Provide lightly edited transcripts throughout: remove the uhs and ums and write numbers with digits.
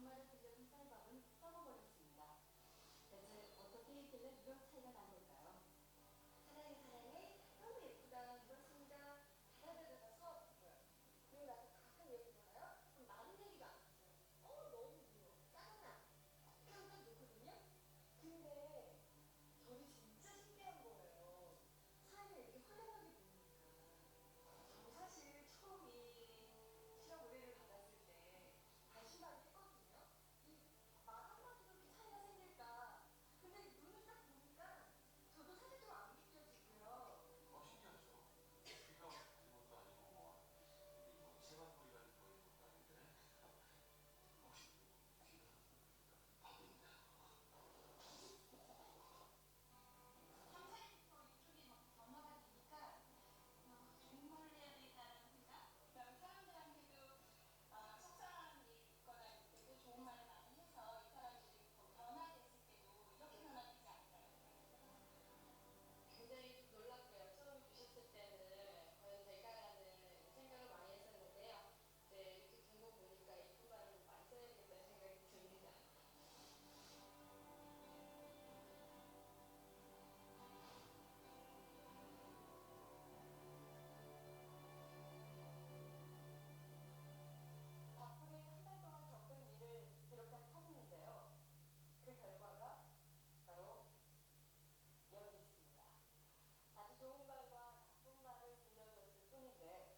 장마를 들려준 쌀밥은 썩어버렸습니다. 대체 어떻게 했길래 이런 차이가 난 걸까요? 사랑해 사랑해 너무 예쁘다 입었습니다. 다다다다다 수업 그리고 나서 가끔 얘기 들어요. 그럼 많은 얘기가 안 했어요. 너무 미워 짜증나 이런 딱 놓거든요. 근데 저도 진짜 신기한 거예요. 사람이 이렇게 화려하게 보니까 저 사실 처음에 시험 의뢰를 받았을 때 반신반의 했거든요. 이 말 한마디로 이렇게 차이가 생길까. 근데 눈을 딱 보니까 저도 사실 좀 안 믿겨지고요. 신기하죠. 비가 그런 것도 아니고 뭐 세마포리가 보이는 것도 아닌데 혹시 비가 밥인데 경찰부터 이쪽이 막 변화가 되니까 공부를 해야 되겠다는 생각? 그다음에 사람들한테도 속상한 일 있거나 이럴 때도 좋은 말을 많이 해서 이 사람들이 변화됐을 때도 이렇게 변화되지 않을까요? 굉장히 놀랍고요. 처음 주셨을 때는 과연 될까라는 생각을 많이 했었는데요. 이렇게 된 거 보니까 이쁜 말을 많이 써야겠다는 생각이 듭니다. 바쁘게 한 달 동안 겪은 일을 기록한 사진인데요. 그 결과가 바로 여기 있습니다. 아주 좋은 말과 나쁜 말을 들려줬을 뿐인데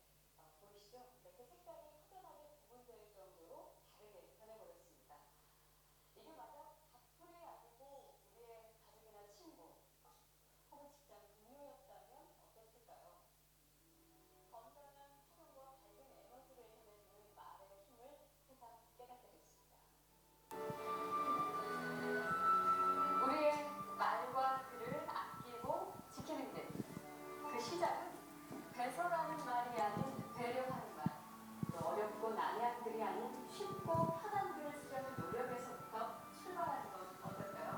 보이시죠? 이렇게 색깔이 확연하게 구분될 정도로 다르게 변해버렸습니다. 이게 만약 가풀이 아니고 우리의 가족이나 친구 혹은 직장 동료였다면 어땠을까요? 건강한 태도와 밝은 에너지를 전해주는 말의 힘을 세상 깨닫게 됐습니다. 우리의 말과 글을 아끼고 지키는 길. 그 시작은 배서라는 말이 아닌 배려하는 말. 또 어렵고 난해한 글이 아닌 쉽고 편한 글을 쓰려는 노력에서부터 출발하는 건 어떨까요?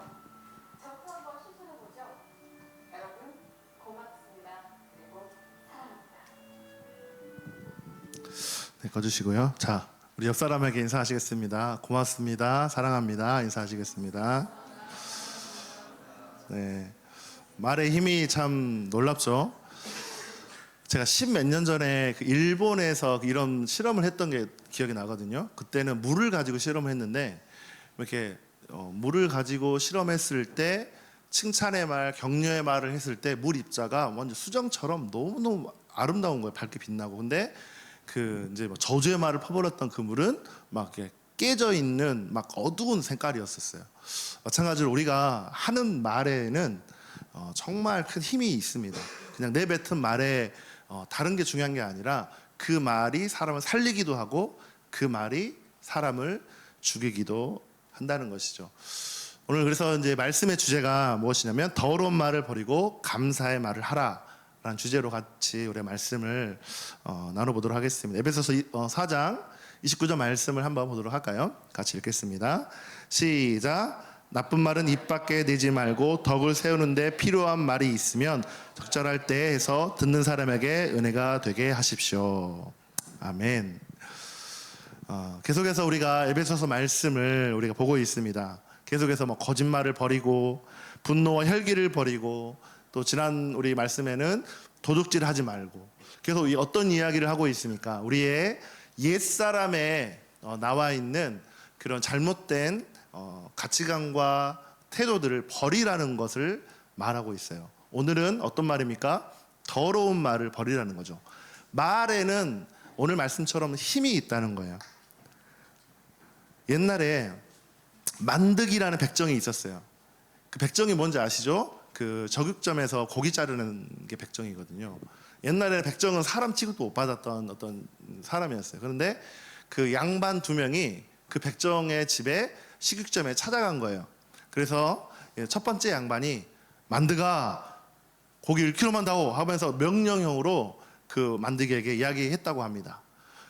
저부터 한번 실천해보죠. 여러분 고맙습니다. 그리고 사랑합니다. 네, 꺼주시고요. 자, 우리 옆 사람에게 인사하시겠습니다. 고맙습니다. 사랑합니다. 인사하시겠습니다. 네, 말의 힘이 참 놀랍죠. 제가 십몇 년 전에 그 일본에서 이런 실험을 했던 게 기억이 나거든요. 그때는 물을 가지고 실험을 했는데 이렇게 물을 가지고 실험했을 때 칭찬의 말, 격려의 말을 했을 때 물 입자가 완전 수정처럼 너무너무 아름다운 거예요. 밝게 빛나고. 근데 그 이제 뭐 저주의 말을 퍼버렸던 그 물은 막 이렇게 깨져 있는 막 어두운 색깔이었었어요. 마찬가지로 우리가 하는 말에는 정말 큰 힘이 있습니다. 그냥 내뱉은 말에 다른 게 중요한 게 아니라 그 말이 사람을 살리기도 하고 그 말이 사람을 죽이기도 한다는 것이죠. 오늘 그래서 이제 말씀의 주제가 무엇이냐면 더러운 말을 버리고 감사의 말을 하라 라는 주제로 같이 우리 말씀을 나눠보도록 하겠습니다. 에베소서 4장 29절 말씀을 한번 보도록 할까요? 같이 읽겠습니다. 시작. 나쁜 말은 입 밖에 내지 말고 덕을 세우는데 필요한 말이 있으면 적절할 때 해서 듣는 사람에게 은혜가 되게 하십시오. 아멘. 계속해서 우리가 에베소서 말씀을 우리가 보고 있습니다. 계속해서 뭐 거짓말을 버리고 분노와 혈기를 버리고 또 지난 우리 말씀에는 도둑질 하지 말고 계속 어떤 이야기를 하고 있습니까? 우리의 옛사람에 나와 있는 그런 잘못된 가치관과 태도들을 버리라는 것을 말하고 있어요. 오늘은 어떤 말입니까? 더러운 말을 버리라는 거죠. 말에는 오늘 말씀처럼 힘이 있다는 거예요. 옛날에 만득이라는 백정이 있었어요. 그 백정이 뭔지 아시죠? 그 저육점에서 고기 자르는 게 백정이거든요. 옛날에는 백정은 사람 취급도 못 받았던 어떤 사람이었어요. 그런데 그 양반 두 명이 그 백정의 집에 식육점에 찾아간 거예요. 그래서 첫 번째 양반이 만드가 고기 1kg만 다오 하면서 명령형으로 그 만드기에게 이야기했다고 합니다.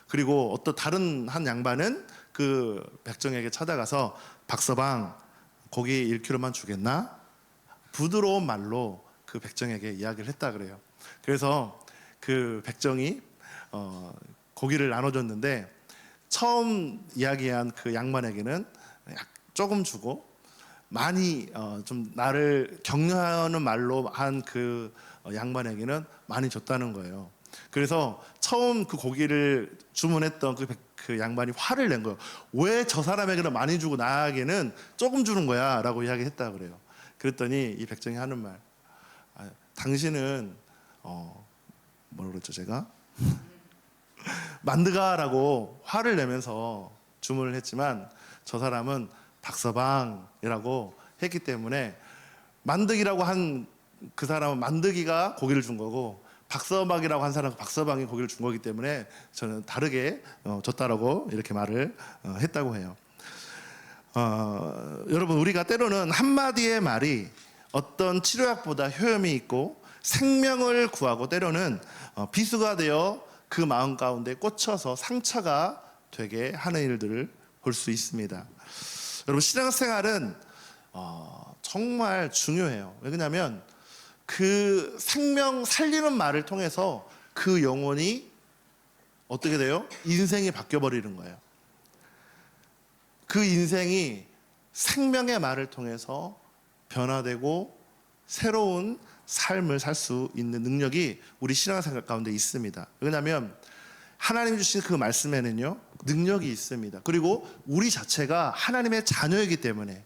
그리고 어떤 다른 한 양반은 그 백정에게 찾아가서 박서방 고기 1kg만 주겠나? 부드러운 말로 그 백정에게 이야기를 했다 그래요. 그래서 그 백정이 고기를 나눠줬는데 처음 이야기한 그 양반에게는 조금 주고 많이 좀 나를 격려하는 말로 한 그 양반에게는 많이 줬다는 거예요. 그래서 처음 그 고기를 주문했던 그 양반이 화를 낸 거예요. 왜 저 사람에게는 많이 주고 나에게는 조금 주는 거야? 라고 이야기했다 그래요. 그랬더니 이 백정이 하는 말, 당신은 뭐라고 그랬죠 제가? 만드가라고 화를 내면서 주문을 했지만 저 사람은 박서방이라고 했기 때문에 만드기라고 한 그 사람은 만드기가 고기를 준 거고 박서방이라고 한 사람은 박서방이 고기를 준 거기 때문에 저는 다르게 줬다라고 이렇게 말을 했다고 해요. 여러분 우리가 때로는 한마디의 말이 어떤 치료약보다 효험이 있고 생명을 구하고 때로는 비수가 되어 그 마음 가운데 꽂혀서 상처가 되게 하는 일들을 볼 수 있습니다. 여러분 신앙생활은 정말 중요해요. 왜냐하면 그 생명 살리는 말을 통해서 그 영혼이 어떻게 돼요? 인생이 바뀌어버리는 거예요. 그 인생이 생명의 말을 통해서 변화되고 새로운 삶을 살 수 있는 능력이 우리 신앙생활 가운데 있습니다. 왜냐하면 하나님 주신 그 말씀에는요 능력이 있습니다. 그리고 우리 자체가 하나님의 자녀이기 때문에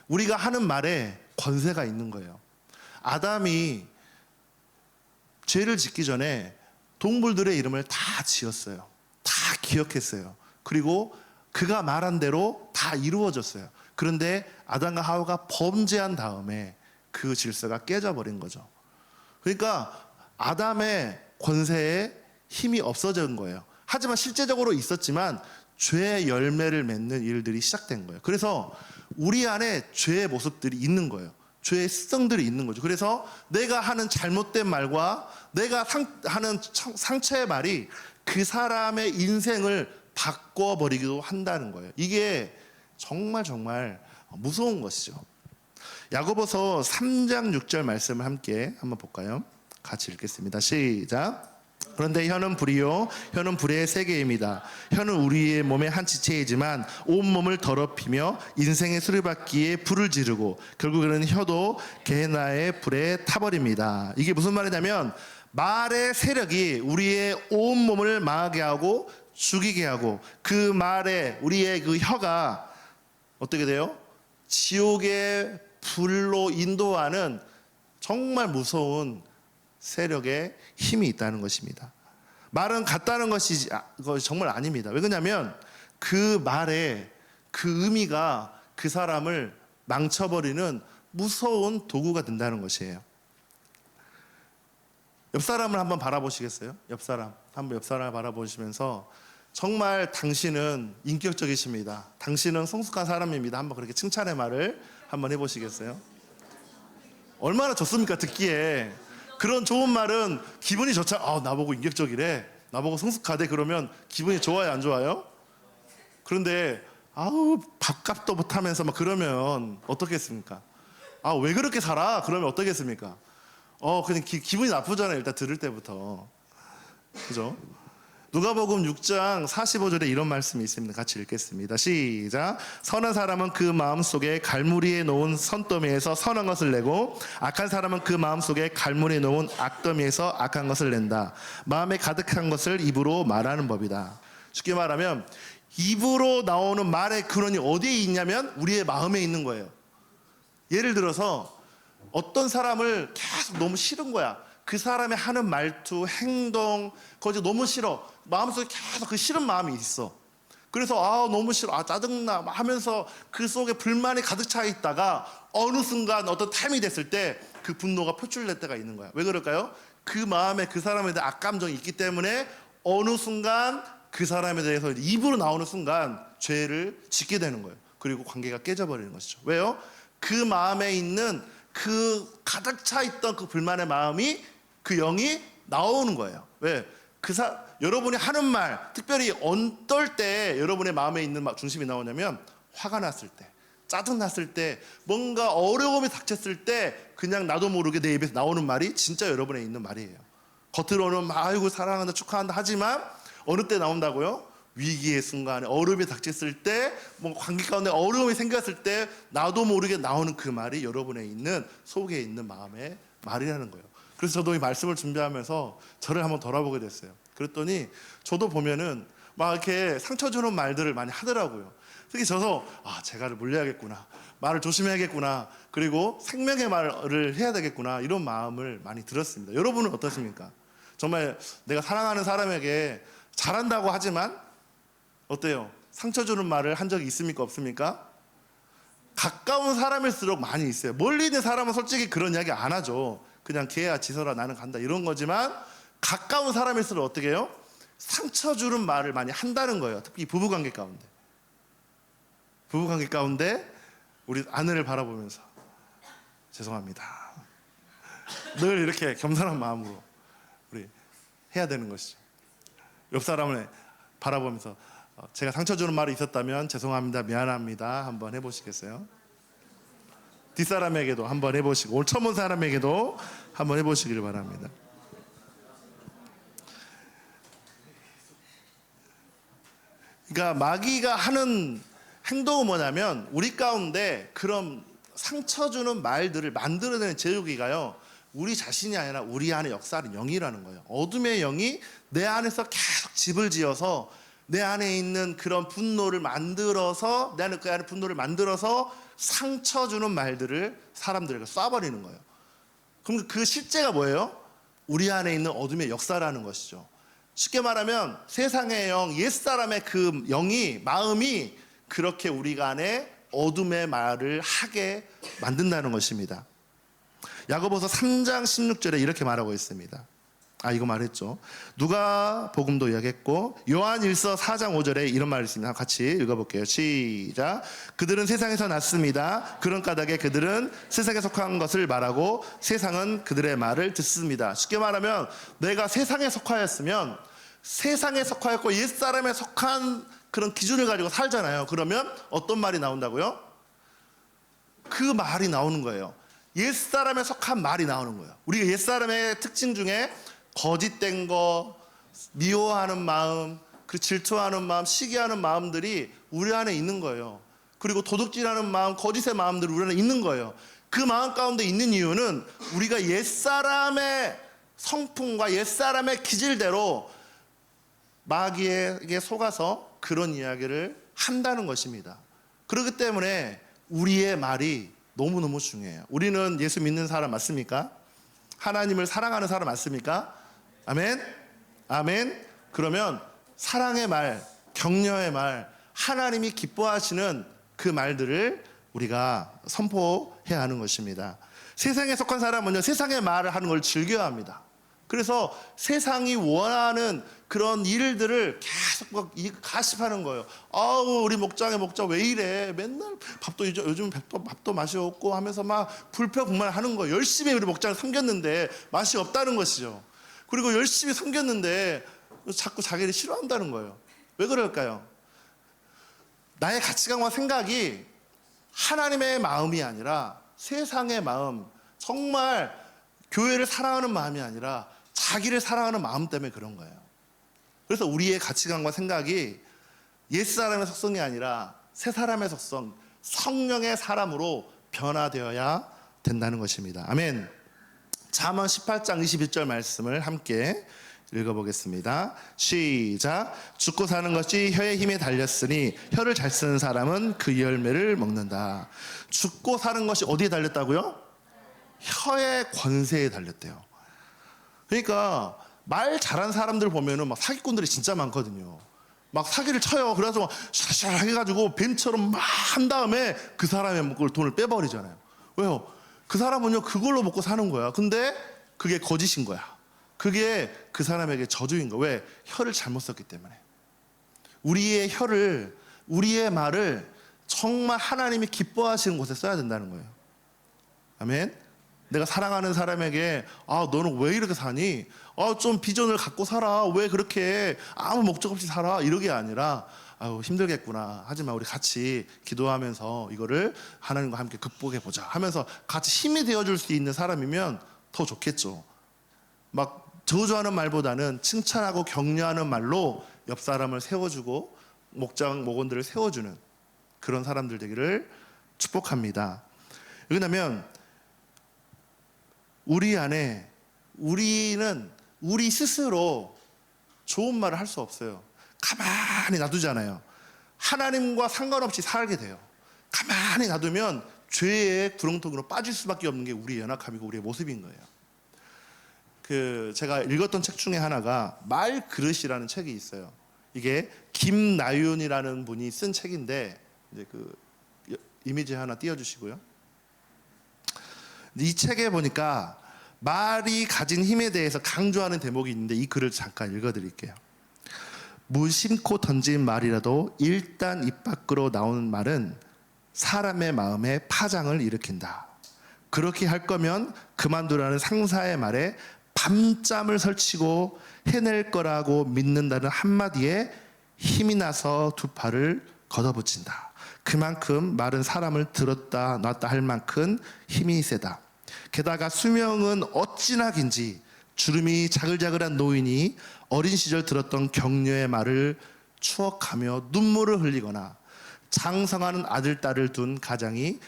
우리가 하는 말에 권세가 있는 거예요. 아담이 죄를 짓기 전에 동물들의 이름을 다 지었어요. 다 기억했어요. 그리고 그가 말한 대로 다 이루어졌어요. 그런데 아담과 하와가 범죄한 다음에 그 질서가 깨져버린 거죠. 그러니까 아담의 권세에 힘이 없어진 거예요. 하지만 실제적으로 있었지만 죄의 열매를 맺는 일들이 시작된 거예요. 그래서 우리 안에 죄의 모습들이 있는 거예요. 죄의 습성들이 있는 거죠. 그래서 내가 하는 잘못된 말과 내가 하는 상처의 말이 그 사람의 인생을 바꿔버리기도 한다는 거예요. 이게 정말 무서운 것이죠. 야고보서 3장 6절 말씀을 함께 한번 볼까요? 같이 읽겠습니다. 시작. 그런데 혀는 불이요 혀는 불의 세계입니다. 혀는 우리의 몸의 한 지체이지만 온몸을 더럽히며 인생의 수레바퀴에 불을 지르고 결국에는 혀도 게헤나의 불에 타버립니다. 이게 무슨 말이냐면 말의 세력이 우리의 온몸을 망하게 하고 죽이게 하고 그 말에 우리의 그 혀가 어떻게 돼요? 지옥의 불로 인도하는 정말 무서운 세력의 힘이 있다는 것입니다. 말은 같다는 것이 정말 아닙니다. 왜 그러냐면 그 말에 그 의미가 그 사람을 망쳐버리는 무서운 도구가 된다는 것이에요. 옆 사람을 한번 바라보시겠어요? 옆 사람을 바라보시면서 정말 당신은 인격적이십니다. 당신은 성숙한 사람입니다. 한번 그렇게 칭찬의 말을 한번 해보시겠어요? 얼마나 좋습니까 듣기에. 그런 좋은 말은 기분이 좋죠. 나보고 인격적이래, 나보고 성숙하대. 그러면 기분이 좋아요 안 좋아요? 그런데 밥값도 못하면서 막 그러면 어떻겠습니까? 왜 그렇게 살아? 그러면 어떻겠습니까? 그냥 기분이 나쁘잖아요. 일단 들을 때부터. 그죠? 누가복음 6장 45절에 이런 말씀이 있습니다. 같이 읽겠습니다. 시작. 선한 사람은 그 마음속에 갈무리에 놓은 선더미에서 선한 것을 내고 악한 사람은 그 마음속에 갈무리에 놓은 악더미에서 악한 것을 낸다. 마음에 가득한 것을 입으로 말하는 법이다. 쉽게 말하면 입으로 나오는 말의 근원이 어디에 있냐면 우리의 마음에 있는 거예요. 예를 들어서 어떤 사람을 계속 너무 싫은 거야. 그 사람의 하는 말투, 행동, 그거 너무 싫어. 마음속에 계속 그 싫은 마음이 있어. 그래서 너무 싫어, 짜증나 하면서 그 속에 불만이 가득 차 있다가 어느 순간 어떤 타임이 됐을 때 그 분노가 표출될 때가 있는 거야. 왜 그럴까요? 그 마음에 그 사람에 대한 악감정이 있기 때문에 어느 순간 그 사람에 대해서 입으로 나오는 순간 죄를 짓게 되는 거예요. 그리고 관계가 깨져버리는 것이죠. 왜요? 그 마음에 있는 그 가득 차 있던 그 불만의 마음이 그 영이 나오는 거예요. 왜? 여러분이 하는 말, 특별히 어떨 때 여러분의 마음에 있는 중심이 나오냐면 화가 났을 때, 짜증 났을 때, 뭔가 어려움이 닥쳤을 때 그냥 나도 모르게 내 입에서 나오는 말이 진짜 여러분에 있는 말이에요. 겉으로는 아이고 사랑한다 축하한다 하지만 어느 때 나온다고요? 위기의 순간에 어려움이 닥쳤을 때, 뭐 관계 가운데 어려움이 생겼을 때 나도 모르게 나오는 그 말이 여러분의 있는 속에 있는 마음의 말이라는 거예요. 그래서 저도 이 말씀을 준비하면서 저를 한번 돌아보게 됐어요. 그랬더니 저도 보면은 막 이렇게 상처 주는 말들을 많이 하더라고요. 특히 저도 제가를 물려야겠구나, 말을 조심해야겠구나, 그리고 생명의 말을 해야 되겠구나, 이런 마음을 많이 들었습니다. 여러분은 어떠십니까? 정말 내가 사랑하는 사람에게 잘한다고 하지만 어때요? 상처 주는 말을 한 적이 있습니까? 없습니까? 가까운 사람일수록 많이 있어요. 멀리 있는 사람은 솔직히 그런 이야기 안 하죠. 그냥 걔야 지서라 나는 간다 이런 거지만, 가까운 사람일수록 어떻게 해요? 상처 주는 말을 많이 한다는 거예요. 특히 부부관계 가운데. 부부관계 가운데 우리 아내를 바라보면서 죄송합니다, 늘 이렇게 겸손한 마음으로 우리 해야 되는 것이죠. 옆 사람을 바라보면서 제가 상처 주는 말이 있었다면 죄송합니다, 미안합니다 한번 해보시겠어요? 뒷사람에게도 한번 해보시고, 오늘 처음 온 사람에게도 한번 해보시기를 바랍니다. 그러니까 마귀가 하는 행동은 뭐냐면, 우리 가운데 그런 상처 주는 말들을 만들어내는 제조기가요, 우리 자신이 아니라 우리 안에 역사하는 영이라는 거예요. 어둠의 영이 내 안에서 계속 집을 지어서 내 안에 있는 그런 분노를 만들어서, 내 안에 그 안에 분노를 만들어서 상처 주는 말들을 사람들에게 쏴버리는 거예요. 그럼 그 실제가 뭐예요? 우리 안에 있는 어둠의 역사라는 것이죠. 쉽게 말하면 세상의 영, 옛사람의 그 영이, 마음이 그렇게 우리가 안에 어둠의 말을 하게 만든다는 것입니다. 야고보서 3장 16절에 이렇게 말하고 있습니다. 이거 말했죠. 누가복음도 이야기했고, 요한일서 4장 5절에 이런 말이 있습니다. 같이 읽어볼게요. 시작. 그들은 세상에서 났습니다. 그런 까닭에 그들은 세상에 속한 것을 말하고 세상은 그들의 말을 듣습니다. 쉽게 말하면 내가 세상에 속하였으면, 세상에 속하였고 옛사람에 속한 그런 기준을 가지고 살잖아요. 그러면 어떤 말이 나온다고요? 그 말이 나오는 거예요. 옛사람에 속한 말이 나오는 거예요. 우리가 옛사람의 특징 중에 거짓된 거, 미워하는 마음, 그 질투하는 마음, 시기하는 마음들이 우리 안에 있는 거예요. 그리고 도둑질하는 마음, 거짓의 마음들이 우리 안에 있는 거예요. 그 마음 가운데 있는 이유는 우리가 옛사람의 성품과 옛사람의 기질대로 마귀에게 속아서 그런 이야기를 한다는 것입니다. 그렇기 때문에 우리의 말이 너무너무 중요해요. 우리는 예수 믿는 사람 맞습니까? 하나님을 사랑하는 사람 맞습니까? 아멘? 아멘? 그러면 사랑의 말, 격려의 말, 하나님이 기뻐하시는 그 말들을 우리가 선포해야 하는 것입니다. 세상에 속한 사람은요, 세상의 말을 하는 걸 즐겨합니다. 그래서 세상이 원하는 그런 일들을 계속 막 가십하는 거예요. 우리 목장 왜 이래? 맨날 밥도 요즘 밥도 맛이 없고 하면서 막 불평불만하는 거예요. 열심히 우리 목장을 섬겼는데 맛이 없다는 것이죠. 그리고 열심히 섬겼는데 자꾸 자기를 싫어한다는 거예요. 왜 그럴까요? 나의 가치관과 생각이 하나님의 마음이 아니라 세상의 마음, 정말 교회를 사랑하는 마음이 아니라 자기를 사랑하는 마음 때문에 그런 거예요. 그래서 우리의 가치관과 생각이 옛사람의 속성이 아니라 새사람의 속성, 성령의 사람으로 변화되어야 된다는 것입니다. 아멘. 잠언 18장 21절 말씀을 함께 읽어보겠습니다. 시작. 죽고 사는 것이 혀의 힘에 달렸으니 혀를 잘 쓰는 사람은 그 열매를 먹는다. 죽고 사는 것이 어디에 달렸다고요? 혀의 권세에 달렸대요. 그러니까 말 잘하는 사람들 보면은 막 사기꾼들이 진짜 많거든요. 막 사기를 쳐요. 그래서 막 샤샤 해가지고 뱀처럼 막 한 다음에 그 사람의 돈을 빼버리잖아요. 왜요? 그 사람은요 그걸로 먹고 사는 거야. 근데 그게 거짓인 거야. 그게 그 사람에게 저주인 거야. 왜? 혀를 잘못 썼기 때문에. 우리의 혀를, 우리의 말을 정말 하나님이 기뻐하시는 곳에 써야 된다는 거예요. 아멘. 내가 사랑하는 사람에게 너는 왜 이렇게 사니? 좀 비전을 갖고 살아. 왜 그렇게 아무 목적 없이 살아? 이러게 아니라 힘들겠구나. 하지만 우리 같이 기도하면서 이거를 하나님과 함께 극복해보자 하면서 같이 힘이 되어줄 수 있는 사람이면 더 좋겠죠. 막 저주하는 말보다는 칭찬하고 격려하는 말로 옆 사람을 세워주고 목장 목원들을 세워주는 그런 사람들 되기를 축복합니다. 왜냐하면 우리 안에 우리는 우리 스스로 좋은 말을 할 수 없어요. 가만히 놔두잖아요. 하나님과 상관없이 살게 돼요. 가만히 놔두면 죄의 구렁텅이로 빠질 수밖에 없는 게 우리의 연약함이고 우리의 모습인 거예요. 제가 읽었던 책 중에 하나가 말그릇이라는 책이 있어요. 이게 김나윤이라는 분이 쓴 책인데 이제 이미지 하나 띄워주시고요. 이 책에 보니까 말이 가진 힘에 대해서 강조하는 대목이 있는데 이 글을 잠깐 읽어드릴게요. 무심코 던진 말이라도 일단 입 밖으로 나오는 말은 사람의 마음에 파장을 일으킨다. 그렇게 할 거면 그만두라는 상사의 말에 밤잠을 설치고 해낼 거라고 믿는다는 한마디에 힘이 나서 두 팔을 걷어붙인다. 그만큼 말은 사람을 들었다 놨다 할 만큼 힘이 세다. 게다가 수명은 어찌나 긴지 주름이 자글자글한 노인이 어린 시절 들었던 격려의 말을 추억하며 눈물을 흘리거나 장성하는 아들, 딸을 둔 가장이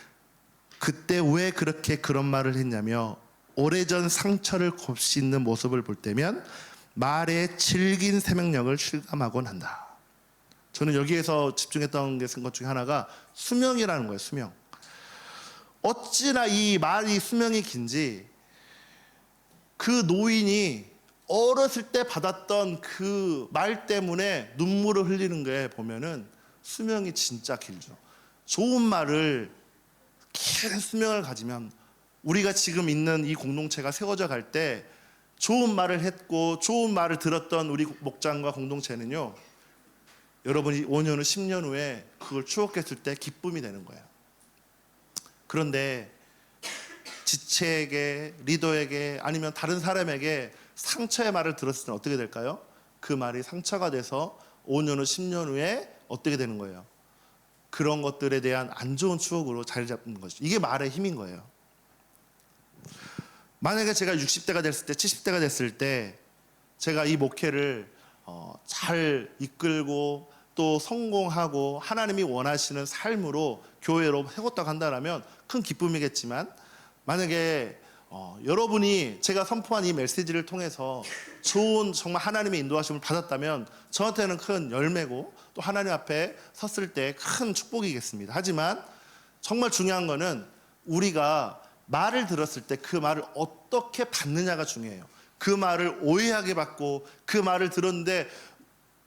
그때 왜 그렇게 그런 말을 했냐며 오래전 상처를 곱씹는 모습을 볼 때면 말의 질긴 생명력을 실감하곤 한다. 저는 여기에서 집중했던 것 중에 하나가 수명이라는 거예요. 수명. 어찌나 이 말이 수명이 긴지 그 노인이 어렸을 때 받았던 그 말 때문에 눈물을 흘리는 게 보면은 수명이 진짜 길죠. 좋은 말을 긴 수명을 가지면 우리가 지금 있는 이 공동체가 세워져 갈 때 좋은 말을 했고 좋은 말을 들었던 우리 목장과 공동체는요, 여러분이 5년 후 10년 후에 그걸 추억했을 때 기쁨이 되는 거예요. 그런데 지체에게, 리더에게 아니면 다른 사람에게 상처의 말을 들었을 때는 어떻게 될까요? 그 말이 상처가 돼서 5년 후 10년 후에 어떻게 되는 거예요? 그런 것들에 대한 안 좋은 추억으로 자리 잡는 거죠. 이게 말의 힘인 거예요. 만약에 제가 60대가 됐을 때, 70대가 됐을 때 제가 이 목회를 잘 이끌고 또 성공하고 하나님이 원하시는 삶으로 교회로 세웠다고 한다면 큰 기쁨이겠지만, 만약에 여러분이 제가 선포한 이 메시지를 통해서 좋은 정말 하나님의 인도하심을 받았다면 저한테는 큰 열매고 또 하나님 앞에 섰을 때 큰 축복이겠습니다. 하지만 정말 중요한 거는 우리가 말을 들었을 때 그 말을 어떻게 받느냐가 중요해요. 그 말을 오해하게 받고 그 말을 들었는데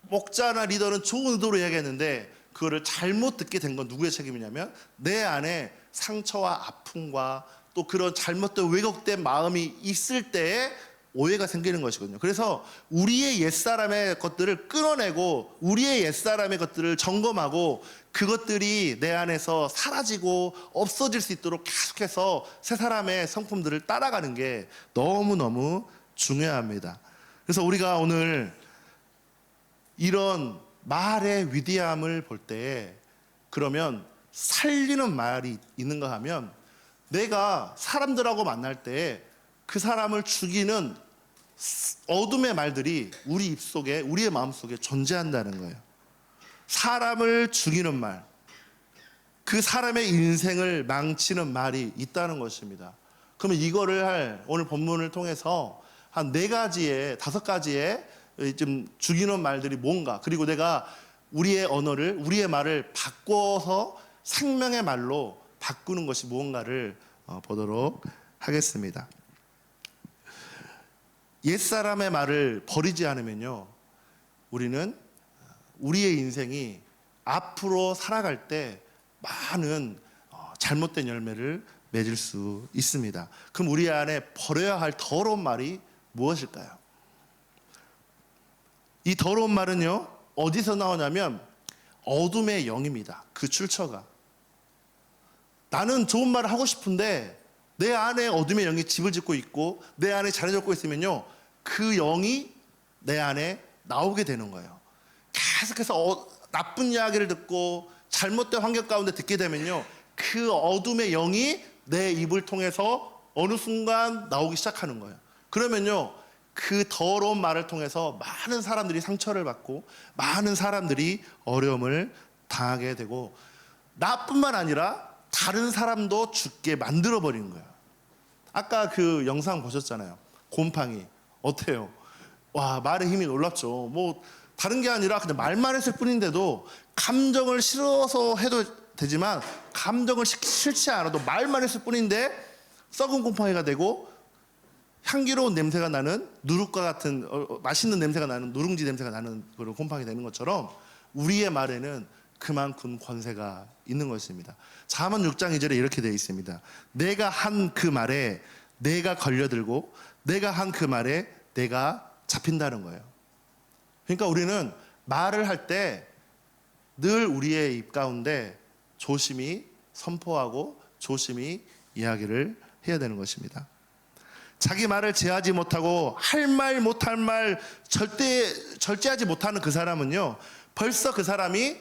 목자나 리더는 좋은 의도로 이야기했는데 그거를 잘못 듣게 된 건 누구의 책임이냐면 내 안에 상처와 아픔과 또 그런 잘못된 왜곡된 마음이 있을 때에 오해가 생기는 것이거든요. 그래서 우리의 옛사람의 것들을 끊어내고 우리의 옛사람의 것들을 점검하고 그것들이 내 안에서 사라지고 없어질 수 있도록 계속해서 새 사람의 성품들을 따라가는 게 너무너무 중요합니다. 그래서 우리가 오늘 이런 말의 위대함을 볼 때 그러면 살리는 말이 있는가 하면 내가 사람들하고 만날 때 그 사람을 죽이는 어둠의 말들이 우리 입속에, 우리의 마음속에 존재한다는 거예요. 사람을 죽이는 말, 그 사람의 인생을 망치는 말이 있다는 것입니다. 그러면 이거를 오늘 본문을 통해서 한 4가지의, 5가지의 좀 죽이는 말들이 뭔가, 그리고 내가 우리의 언어를, 우리의 말을 바꿔서 생명의 말로 바꾸는 것이 무언가를 보도록 하겠습니다. 옛사람의 말을 버리지 않으면요, 우리는 우리의 인생이 앞으로 살아갈 때 많은 잘못된 열매를 맺을 수 있습니다. 그럼 우리 안에 버려야 할 더러운 말이 무엇일까요? 이 더러운 말은요, 어디서 나오냐면 어둠의 영입니다. 그 출처가. 나는 좋은 말을 하고 싶은데 내 안에 어둠의 영이 집을 짓고 있고 내 안에 자리 잡고 있으면요, 그 영이 내 안에 나오게 되는 거예요. 계속해서 나쁜 이야기를 듣고 잘못된 환경 가운데 듣게 되면요, 그 어둠의 영이 내 입을 통해서 어느 순간 나오기 시작하는 거예요. 그러면요, 그 더러운 말을 통해서 많은 사람들이 상처를 받고 많은 사람들이 어려움을 당하게 되고 나뿐만 아니라 다른 사람도 죽게 만들어 버리는 거예요. 아까 그 영상 보셨잖아요. 곰팡이 어때요? 와, 말의 힘이 놀랍죠. 뭐 다른 게 아니라 그냥 말만 했을 뿐인데도 감정을 실어서 해도 되지만 감정을 싫지 않아도 말만 했을 뿐인데 썩은 곰팡이가 되고 향기로운 냄새가 나는 누룩과 같은 맛있는 냄새가 나는 누룽지 냄새가 나는 그런 곰팡이 되는 것처럼 우리의 말에는 그만큼 권세가 있는 것입니다. 잠언 6장 2절에 이렇게 되어 있습니다. 내가 한 그 말에 내가 걸려들고 내가 한 그 말에 내가 잡힌다는 거예요. 그러니까 우리는 말을 할 때 늘 우리의 입 가운데 조심히 선포하고 조심히 이야기를 해야 되는 것입니다. 자기 말을 제하지 못하고 할 말 못할 말 절제하지 못하는 그 사람은요, 벌써 그 사람이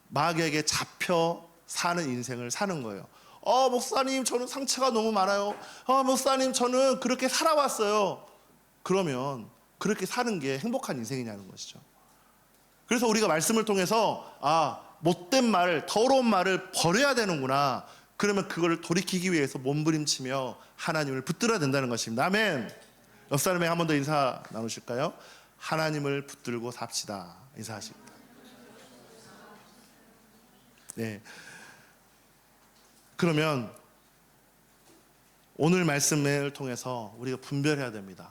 마귀에게 잡혀 사는 인생을 사는 거예요. 목사님 저는 상처가 너무 많아요. 목사님 저는 그렇게 살아왔어요. 그러면 그렇게 사는 게 행복한 인생이냐는 것이죠. 그래서 우리가 말씀을 통해서 못된 말, 더러운 말을 버려야 되는구나. 그러면 그걸 돌이키기 위해서 몸부림치며 하나님을 붙들어야 된다는 것입니다. 아멘. 옆 사람에게 한 번 더 인사 나누실까요? 하나님을 붙들고 삽시다. 인사하십니다. 네. 그러면 오늘 말씀을 통해서 우리가 분별해야 됩니다.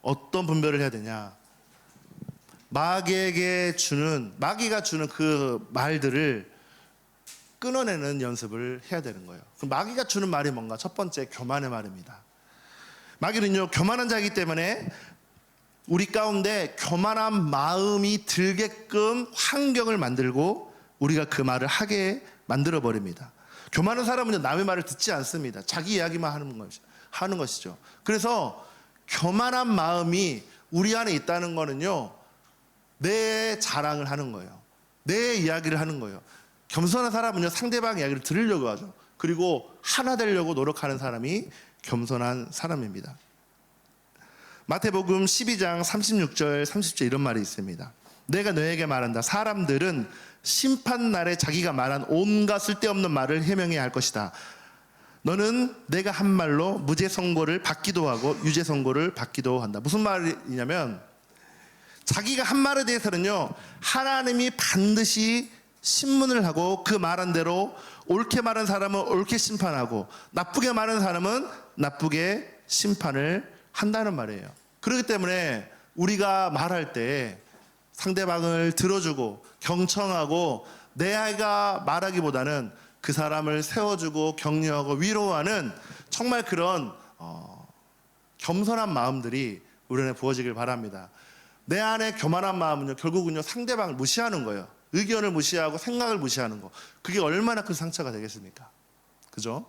어떤 분별을 해야 되냐? 마귀가 주는 그 말들을 끊어내는 연습을 해야 되는 거예요. 그럼 마귀가 주는 말이 뭔가? 첫 번째, 교만의 말입니다. 마귀는요, 교만한 자이기 때문에 우리 가운데 교만한 마음이 들게끔 환경을 만들고 우리가 그 말을 하게 만들어 버립니다. 교만한 사람은 남의 말을 듣지 않습니다. 자기 이야기만 하는 것이죠. 그래서 교만한 마음이 우리 안에 있다는 거는요, 내 자랑을 하는 거예요. 내 이야기를 하는 거예요. 겸손한 사람은요, 상대방 이야기를 들으려고 하죠. 그리고 하나 되려고 노력하는 사람이 겸손한 사람입니다. 마태복음 12장 36절 30절 이런 말이 있습니다. 내가 너에게 말한다. 사람들은 심판날에 자기가 말한 온갖 쓸데없는 말을 해명해야 할 것이다. 너는 내가 한 말로 무죄 선고를 받기도 하고 유죄 선고를 받기도 한다. 무슨 말이냐면 자기가 한 말에 대해서는요, 하나님이 반드시 신문을 하고 그 말한 대로 옳게 말한 사람은 옳게 심판하고 나쁘게 말한 사람은 나쁘게 심판을 한다는 말이에요. 그렇기 때문에 우리가 말할 때 상대방을 들어주고 경청하고 내 아이가 말하기보다는 그 사람을 세워주고 격려하고 위로하는 정말 그런 겸손한 마음들이 우리 안에 부어지길 바랍니다. 내 안에 교만한 마음은요, 결국은요, 상대방을 무시하는 거예요. 의견을 무시하고 생각을 무시하는 거. 그게 얼마나 큰 상처가 되겠습니까? 그죠?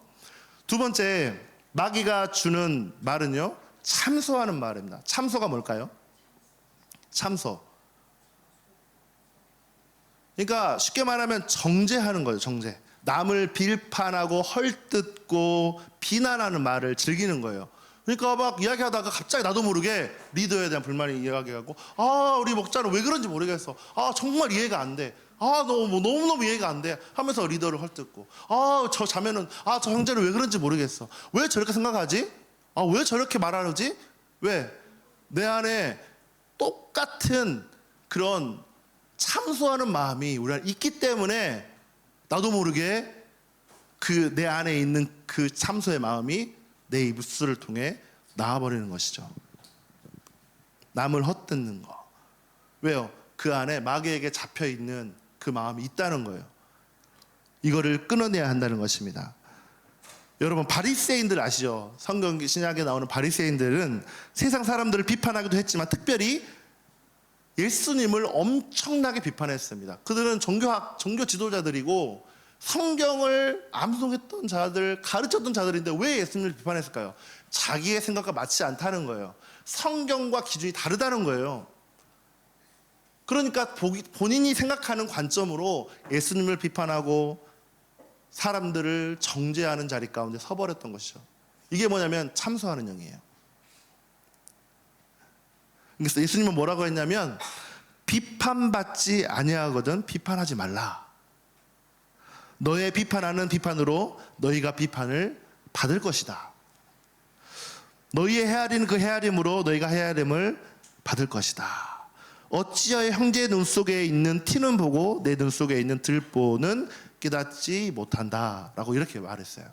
두 번째, 마귀가 주는 말은요, 참소하는 말입니다. 참소가 뭘까요? 참소. 그러니까 쉽게 말하면 정죄하는 거예요. 정죄. 남을 비판하고 헐뜯고 비난하는 말을 즐기는 거예요. 그러니까 막 이야기하다가 갑자기 나도 모르게 리더에 대한 불만이 이야기하고, 우리 목자는 왜 그런지 모르겠어. 정말 이해가 안 돼. 너무너무 이해가 안 돼. 하면서 리더를 헐뜯고, 저 자매는, 저 형제는 왜 그런지 모르겠어. 왜 저렇게 생각하지? 왜 저렇게 말하지? 왜? 내 안에 똑같은 그런 참소하는 마음이 우리 안에 있기 때문에 나도 모르게 그 내 안에 있는 그 참소의 마음이 내 입술을 통해 나와버리는 것이죠. 남을 헛듣는 거. 왜요? 그 안에 마귀에게 잡혀있는 그 마음이 있다는 거예요. 이거를 끊어내야 한다는 것입니다. 여러분, 바리새인들 아시죠? 성경 신약에 나오는 바리새인들은 세상 사람들을 비판하기도 했지만 특별히 예수님을 엄청나게 비판했습니다. 그들은 종교 지도자들이고 성경을 암송했던 자들, 가르쳤던 자들인데 왜 예수님을 비판했을까요? 자기의 생각과 맞지 않다는 거예요. 성경과 기준이 다르다는 거예요. 그러니까 본인이 생각하는 관점으로 예수님을 비판하고 사람들을 정죄하는 자리 가운데 서버렸던 것이죠. 이게 뭐냐면 참소하는 영이에요. 그래서 예수님은 뭐라고 했냐면 비판받지 아니하거든 비판하지 말라. 너의 비판하는 비판으로 너희가 비판을 받을 것이다. 너희의 헤아리는 그 헤아림으로 너희가 헤아림을 받을 것이다. 어찌하여 형제의 눈 속에 있는 티는 보고 내 눈 속에 있는 들보는 깨닫지 못한다 라고 이렇게 말했어요.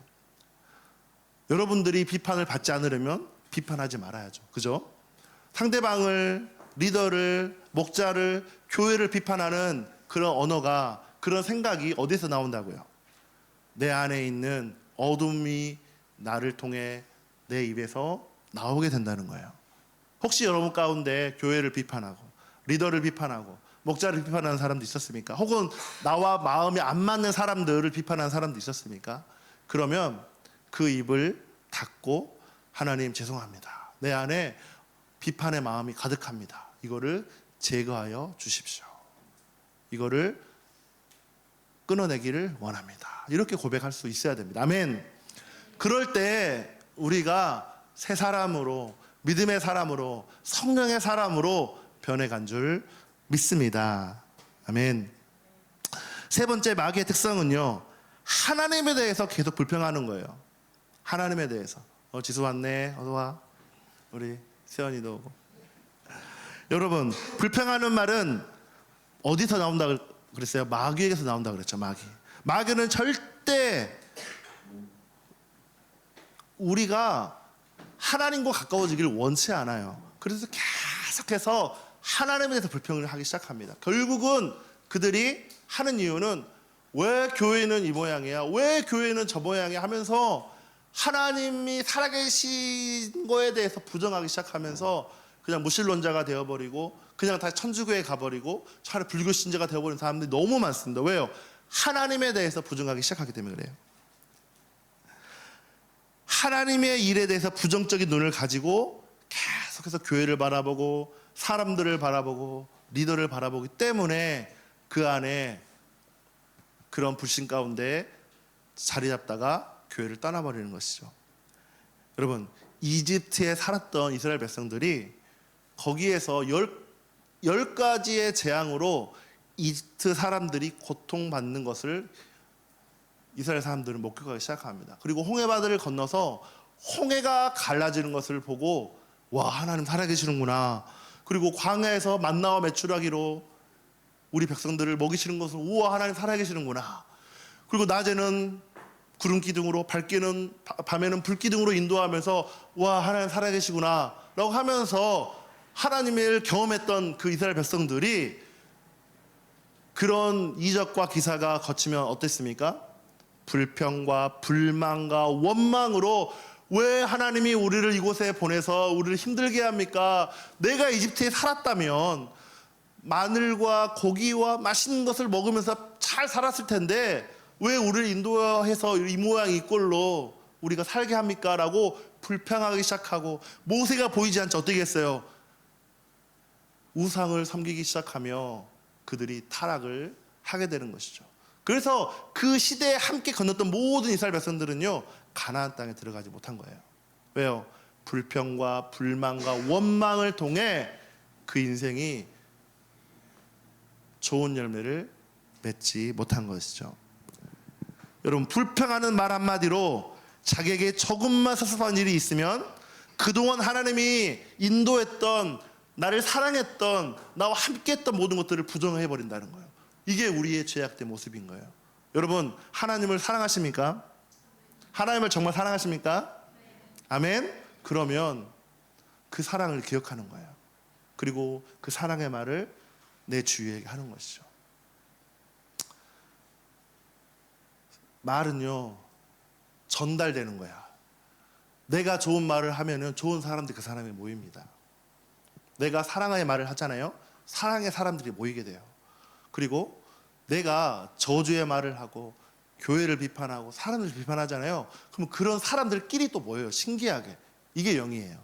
여러분들이 비판을 받지 않으려면 비판하지 말아야죠. 그죠? 상대방을, 리더를, 목자를, 교회를 비판하는 그런 언어가, 그런 생각이 어디서 나온다고요? 내 안에 있는 어둠이 나를 통해 내 입에서 나오게 된다는 거예요. 혹시 여러분 가운데 교회를 비판하고 리더를 비판하고 목자를 비판하는 사람도 있었습니까? 혹은 나와 마음이 안 맞는 사람들을 비판하는 사람도 있었습니까? 그러면 그 입을 닫고 하나님 죄송합니다. 내 안에 비판의 마음이 가득합니다. 이거를 제거하여 주십시오. 이거를 끊어내기를 원합니다. 이렇게 고백할 수 있어야 됩니다. 아멘. 그럴 때 우리가 새 사람으로, 믿음의 사람으로, 성령의 사람으로 변해간 줄 믿습니다. 아멘. 세 번째 마귀의 특성은요, 하나님에 대해서 계속 불평하는 거예요. 하나님에 대해서. 지수 왔네. 어서 와. 우리 세연이도 오고. 여러분, 불평하는 말은 어디서 나온다 그랬어요? 마귀에게서 나온다 그랬죠. 마귀는 절대 우리가 하나님과 가까워지기를 원치 않아요. 그래서 계속해서 하나님에 대해서 불평을 하기 시작합니다. 결국은 그들이 하는 이유는 왜 교회는 이 모양이야? 왜 교회는 저 모양이야? 하면서 하나님이 살아계신 거에 대해서 부정하기 시작하면서 그냥 무신론자가 되어버리고 그냥 다 천주교에 가버리고 차라리 불교 신자가 되어버린 사람들이 너무 많습니다. 왜요? 하나님에 대해서 부정하기 시작하기 때문에 그래요. 하나님의 일에 대해서 부정적인 눈을 가지고 계속해서 교회를 바라보고 사람들을 바라보고 리더를 바라보기 때문에 그 안에 그런 불신 가운데 자리 잡다가 교회를 떠나버리는 것이죠. 여러분, 이집트에 살았던 이스라엘 백성들이 거기에서 10가지의 재앙으로 이집트 사람들이 고통받는 것을 이스라엘 사람들은 목격하기 시작합니다. 그리고 홍해바다를 건너서 홍해가 갈라지는 것을 보고 와, 하나님 살아계시는구나. 그리고 광야에서 만나와 메추라기로 우리 백성들을 먹이시는 것을 우와, 하나님 살아계시는구나. 그리고 낮에는 구름 기둥으로, 밤에는 불 기둥으로 인도하면서 와, 하나님 살아계시구나 라고 하면서 하나님을 경험했던 그 이스라엘 백성들이 그런 이적과 기사가 거치면 어땠습니까? 불평과 불만과 원망으로 왜 하나님이 우리를 이곳에 보내서 우리를 힘들게 합니까? 내가 이집트에 살았다면 마늘과 고기와 맛있는 것을 먹으면서 잘 살았을 텐데 왜 우리를 인도해서 이 모양 이 꼴로 우리가 살게 합니까? 라고 불평하기 시작하고 모세가 보이지 않지 어떻게 했어요? 우상을 섬기기 시작하며 그들이 타락을 하게 되는 것이죠. 그래서 그 시대에 함께 건넜던 모든 이스라엘 백성들은요, 가나안 땅에 들어가지 못한 거예요. 왜요? 불평과 불만과 원망을 통해 그 인생이 좋은 열매를 맺지 못한 것이죠. 여러분, 불평하는 말 한마디로 자기에게 조금만 섭섭한 일이 있으면 그동안 하나님이 인도했던, 나를 사랑했던, 나와 함께했던 모든 것들을 부정해버린다는 거예요. 이게 우리의 죄악된 모습인 거예요. 여러분, 하나님을 사랑하십니까? 하나님을 정말 사랑하십니까? 아멘? 그러면 그 사랑을 기억하는 거예요. 그리고 그 사랑의 말을 내 주위에게 하는 것이죠. 말은요, 전달되는 거야. 내가 좋은 말을 하면은 좋은 사람들이 그 사람에 모입니다. 내가 사랑의 말을 하잖아요. 사랑의 사람들이 모이게 돼요. 그리고 내가 저주의 말을 하고 교회를 비판하고 사람들을 비판하잖아요. 그럼 그런 사람들끼리 또 모여요. 신기하게. 이게 영이에요.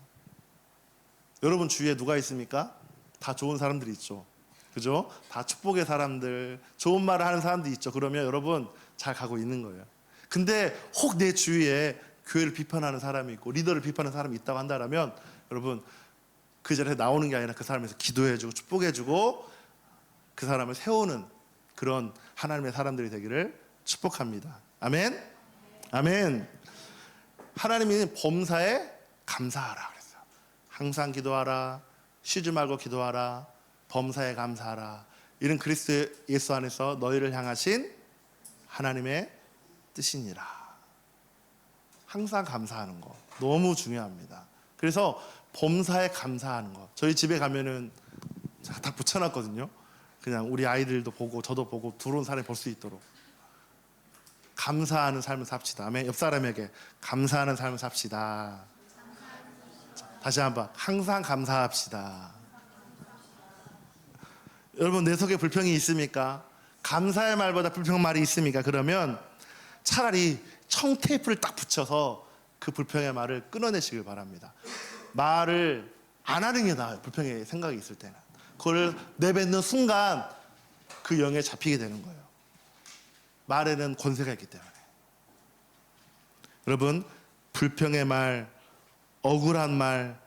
여러분 주위에 누가 있습니까? 다 좋은 사람들이 있죠. 그죠? 다 축복의 사람들, 좋은 말을 하는 사람들이 있죠. 그러면 여러분 잘 가고 있는 거예요. 근데 혹 내 주위에 교회를 비판하는 사람이 있고 리더를 비판하는 사람이 있다고 한다면 여러분 그 자리에 나오는 게 아니라 그 사람에서 기도해주고 축복해주고 그 사람을 세우는 그런 하나님의 사람들이 되기를 축복합니다. 아멘. 아멘. 하나님이 범사에 감사하라 그랬어요. 항상 기도하라, 쉬지 말고 기도하라, 범사에 감사하라. 이런 그리스도 예수 안에서 너희를 향하신 하나님의 뜻이니라. 항상 감사하는 거 너무 중요합니다. 그래서 범사에 감사하는 거, 저희 집에 가면은 다 붙여놨거든요. 그냥 우리 아이들도 보고 저도 보고 들어온 사람이 볼 수 있도록 감사하는 삶을 삽시다. 아멘. 옆 사람에게 감사하는 삶을 삽시다. 다시 한번 항상 감사합시다. 여러분, 내 속에 불평이 있습니까? 감사의 말보다 불평 말이 있습니까? 그러면 차라리 청테이프를 딱 붙여서 그 불평의 말을 끊어내시길 바랍니다. 말을 안 하는 게 나아요. 불평의 생각이 있을 때는 그걸 내뱉는 순간 그 영에 잡히게 되는 거예요. 말에는 권세가 있기 때문에. 여러분, 불평의 말, 억울한 말,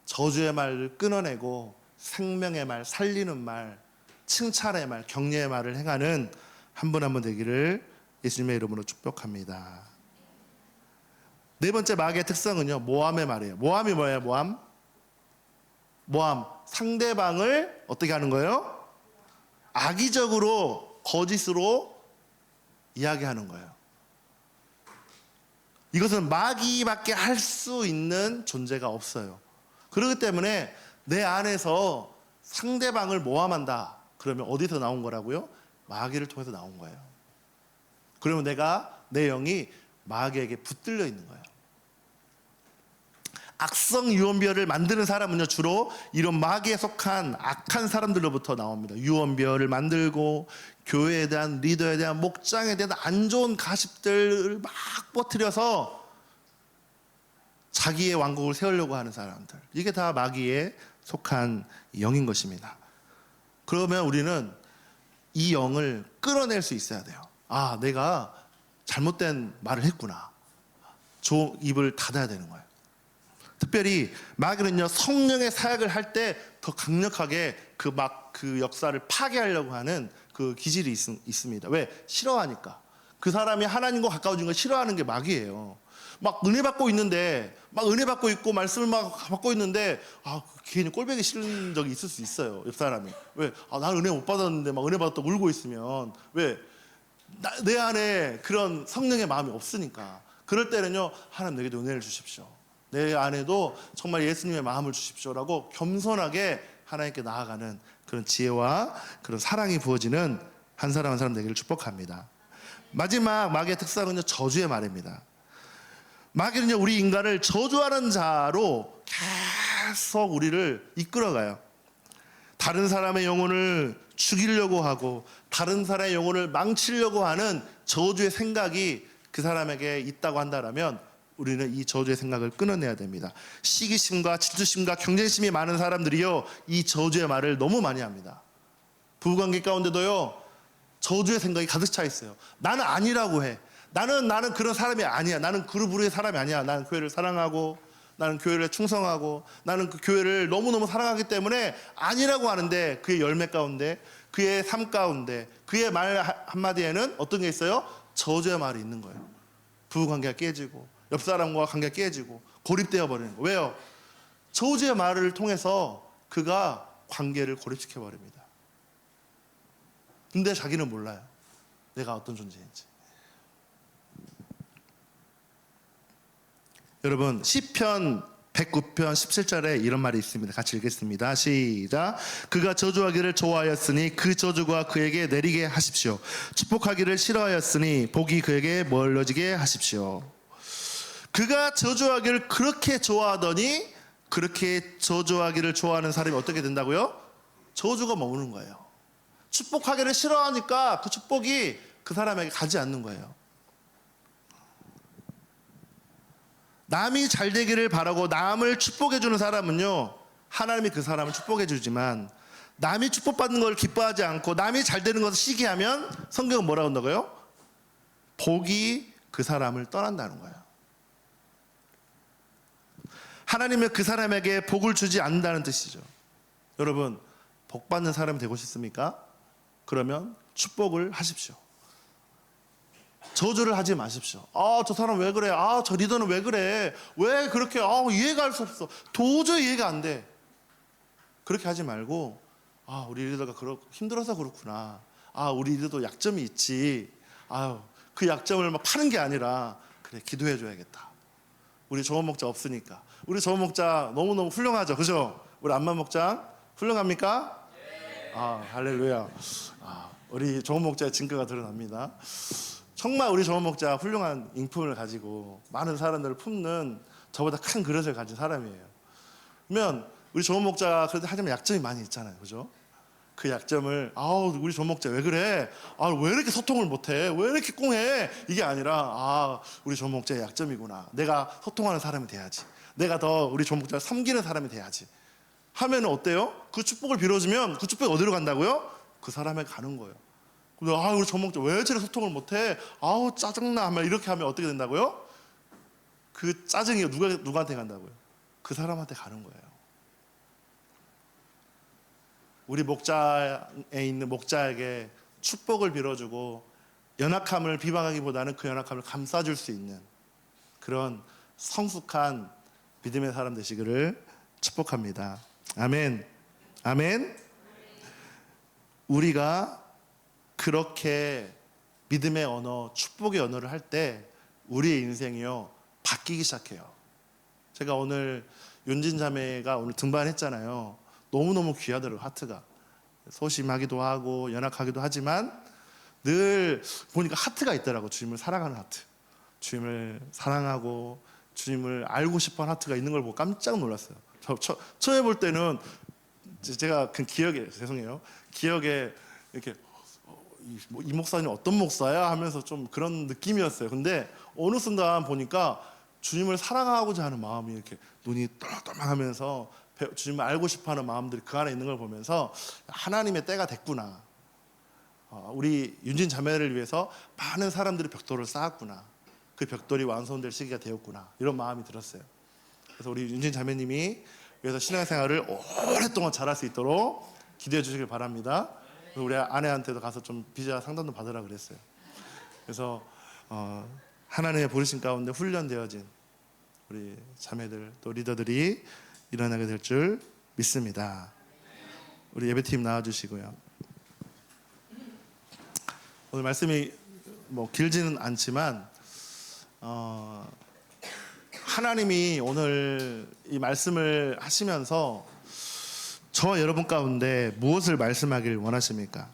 저주의 말을 끊어내고 생명의 말, 살리는 말, 칭찬의 말, 격려의 말을 행하는 한 분 한 분 되기를 예수님의 이름으로 축복합니다. 네 번째 마귀의 특성은요, 모함의 말이에요. 모함이 뭐예요? 모함. 상대방을 어떻게 하는 거예요? 악의적으로, 거짓으로 이야기하는 거예요. 이것은 마귀밖에 할 수 있는 존재가 없어요. 그렇기 때문에 내 안에서 상대방을 모함한다. 그러면 어디서 나온 거라고요? 마귀를 통해서 나온 거예요. 그러면 내 영이 마귀에게 붙들려 있는 거예요. 악성 유언비어를 만드는 사람은요, 주로 이런 마귀에 속한 악한 사람들로부터 나옵니다. 유언비어를 만들고 교회에 대한, 리더에 대한, 목장에 대한 안 좋은 가십들을 막 퍼뜨려서 자기의 왕국을 세우려고 하는 사람들, 이게 다 마귀에 속한 영인 것입니다. 그러면 우리는 이 영을 끌어낼 수 있어야 돼요. 아, 내가 잘못된 말을 했구나. 입을 닫아야 되는 거예요. 특별히 마귀는요, 성령의 사역을 할 때 더 강력하게 그 역사를 파괴하려고 하는 그 기질이 있습니다. 왜? 싫어하니까. 그 사람이 하나님과 가까워진 걸 싫어하는 게 마귀예요. 막 은혜 받고 있는데, 막 은혜 받고 있고 말씀을 막 받고 있는데, 괜히 꼴보기 싫은 적이 있을 수 있어요. 옆 사람이. 왜? 난 은혜 못 받았는데 막 은혜 받았다고 울고 있으면, 왜? 내 안에 그런 성령의 마음이 없으니까. 그럴 때는요, 하나님 내게도 은혜를 주십시오. 내 안에도 정말 예수님의 마음을 주십시오라고 겸손하게 하나님께 나아가는 그런 지혜와 그런 사랑이 부어지는 한 사람 한 사람 되기를 축복합니다. 마지막 마귀의 특성은요, 저주의 말입니다. 마귀는요, 우리 인간을 저주하는 자로 계속 우리를 이끌어가요. 다른 사람의 영혼을 죽이려고 하고 다른 사람의 영혼을 망치려고 하는 저주의 생각이 그 사람에게 있다고 한다면 우리는 이 저주의 생각을 끊어내야 됩니다. 시기심과 질투심과 경쟁심이 많은 사람들이요, 이 저주의 말을 너무 많이 합니다. 부부관계 가운데도요, 저주의 생각이 가득 차 있어요. 나는 아니라고 해. 나는 그런 사람이 아니야. 나는 그룹의 사람이 아니야. 나는 교회를 사랑하고, 나는 교회를 충성하고, 나는 그 교회를 너무너무 사랑하기 때문에 아니라고 하는데, 그의 열매 가운데, 그의 삶 가운데, 그의 말 한마디에는 어떤 게 있어요? 저주의 말이 있는 거예요. 부부관계가 깨지고, 옆 사람과 관계가 깨지고, 고립되어 버리는 거예요. 왜요? 저주의 말을 통해서 그가 관계를 고립시켜 버립니다. 근데 자기는 몰라요. 내가 어떤 존재인지. 여러분, 시편 109편 17절에 이런 말이 있습니다. 같이 읽겠습니다. 시작. 그가 저주하기를 좋아하였으니 그 저주가 그에게 내리게 하십시오. 축복하기를 싫어하였으니 복이 그에게 멀어지게 하십시오. 그가 저주하기를 그렇게 좋아하더니, 그렇게 저주하기를 좋아하는 사람이 어떻게 된다고요? 저주가 머무는 거예요. 축복하기를 싫어하니까 그 축복이 그 사람에게 가지 않는 거예요. 남이 잘 되기를 바라고 남을 축복해 주는 사람은요, 하나님이 그 사람을 축복해 주지만 남이 축복받는 걸 기뻐하지 않고 남이 잘 되는 것을 시기하면 성경은 뭐라고 한다고요? 복이 그 사람을 떠난다는 거예요. 하나님은 그 사람에게 복을 주지 않는다는 뜻이죠. 여러분, 복 받는 사람이 되고 싶습니까? 그러면 축복을 하십시오. 저주를 하지 마십시오. 저 사람 왜 그래? 저 리더는 왜 그래? 왜 그렇게? 이해가 할 수 없어. 도저히 이해가 안 돼. 그렇게 하지 말고, 우리 리더가 힘들어서 그렇구나. 우리 리더도 약점이 있지. 그 약점을 막 파는 게 아니라, 그래, 기도해 줘야겠다. 우리 조원 목자 없으니까. 우리 조원 목자 너무너무 훌륭하죠. 그죠? 우리 안만 목장 훌륭합니까? 할렐루야. 우리 조원 목자의 증거가 드러납니다. 정말 우리 조원 목자 훌륭한 인품을 가지고 많은 사람들을 품는 저보다 큰 그릇을 가진 사람이에요. 그러면 우리 조원 목자가 그래도 하지만 약점이 많이 있잖아요. 그죠? 그 약점을 우리 조원 목자 왜 그래? 왜 이렇게 소통을 못해? 왜 이렇게 꽁해? 이게 아니라 우리 조원 목자의 약점이구나. 내가 소통하는 사람이 돼야지. 내가 더 우리 조원 목자를 섬기는 사람이 돼야지. 하면 어때요? 그 축복을 빌어주면 그 축복이 어디로 간다고요? 그 사람에게 가는 거예요. 우리 조원 목자 왜 저렇게 소통을 못해? 짜증나. 이렇게 하면 어떻게 된다고요? 그 짜증이 누구한테 간다고요? 그 사람한테 가는 거예요. 우리 목자에 있는 목자에게 축복을 빌어주고 연약함을 비방하기보다는 그 연약함을 감싸줄 수 있는 그런 성숙한 믿음의 사람 되시기를 축복합니다. 아멘. 아멘. 우리가 그렇게 믿음의 언어, 축복의 언어를 할 때 우리의 인생이요 바뀌기 시작해요. 제가 오늘 윤진 자매가 오늘 등반했잖아요. 너무너무 귀하더라고요. 하트가 소심하기도 하고 연약하기도 하지만 늘 보니까 하트가 있더라고요. 주님을 사랑하는 하트, 주님을 사랑하고 주님을 알고 싶어하는 하트가 있는 걸 보고 깜짝 놀랐어요. 처음에 볼 때는 제가 그 기억에 이렇게 이 목사님 어떤 목사야 하면서 좀 그런 느낌이었어요. 근데 어느 순간 보니까 주님을 사랑하고자 하는 마음이 이렇게 눈이 떨렁떨렁하면서 주님을 알고 싶어하는 마음들이 그 안에 있는 걸 보면서 하나님의 때가 됐구나. 우리 윤진 자매를 위해서 많은 사람들이 벽돌을 쌓았구나. 그 벽돌이 완성될 시기가 되었구나. 이런 마음이 들었어요. 그래서 우리 윤진 자매님이 위해서 신앙생활을 오랫동안 잘할 수 있도록 기도해 주시길 바랍니다. 우리 아내한테도 가서 좀 비자 상담도 받으라 그랬어요. 그래서 하나님의 부르심 가운데 훈련되어진 우리 자매들 또 리더들이 일어나게 될 줄 믿습니다. 우리 예배팀 나와주시고요. 오늘 말씀이 길지는 않지만 하나님이 오늘 이 말씀을 하시면서 저와 여러분 가운데 무엇을 말씀하길 원하십니까?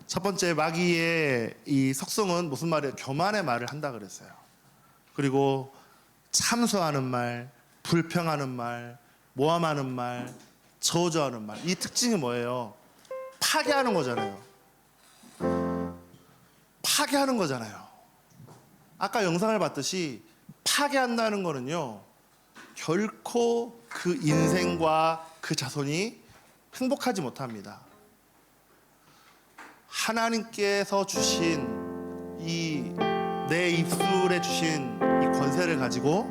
첫 번째, 마귀의 이 속성은 무슨 말이에요? 교만의 말을 한다 그랬어요. 그리고 참소하는 말, 불평하는 말, 모함하는 말, 저주하는 말. 이 특징이 뭐예요? 파괴하는 거잖아요. 파괴하는 거잖아요. 아까 영상을 봤듯이 파괴한다는 거는요, 결코 그 인생과 그 자손이 행복하지 못합니다. 하나님께서 주신 내 입술에 주신 이 권세를 가지고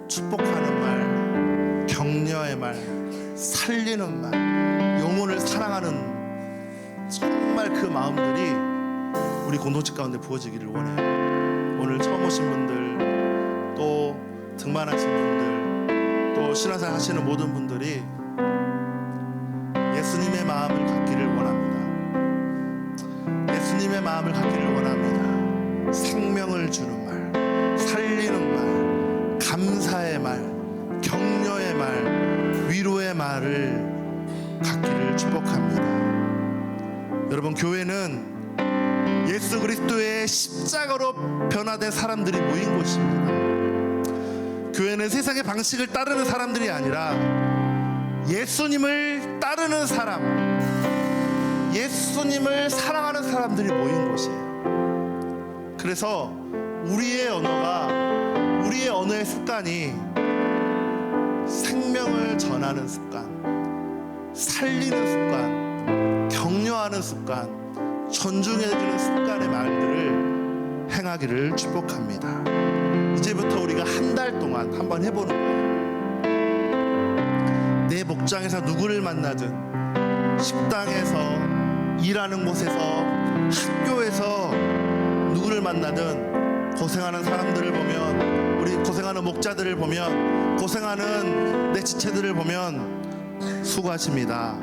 축복하는 말, 격려의 말, 살리는 말, 영혼을 사랑하는 정말 그 마음들이 우리 공동체 가운데 부어지기를 원해요. 오늘 처음 오신 분들, 또 등반하신 분들, 또 신앙생활 하시는 모든 분들이 예수님의 마음을 갖기를 원합니다. 예수님의 마음을 갖기를 원합니다. 생명을 주는 말, 살리는 말, 감사의 말, 격려의 말, 위로의 말을 갖기를 축복합니다. 여러분, 교회는 예수 그리스도의 십자가로 변화된 사람들이 모인 곳입니다. 교회는 세상의 방식을 따르는 사람들이 아니라 예수님을 따르는 사람, 예수님을 사랑하는 사람들이 모인 곳이에요. 그래서 우리의 언어의 습관이 생명을 전하는 습관, 살리는 습관, 격려하는 습관, 존중해주는 습관의 말들을 행하기를 축복합니다. 이제부터 우리가 한 달 동안 한번 해보는 거예요. 내 목장에서 누구를 만나든, 식당에서, 일하는 곳에서, 학교에서 누구를 만나든 고생하는 사람들을 보면, 우리 고생하는 목자들을 보면, 고생하는 내 지체들을 보면 수고하십니다,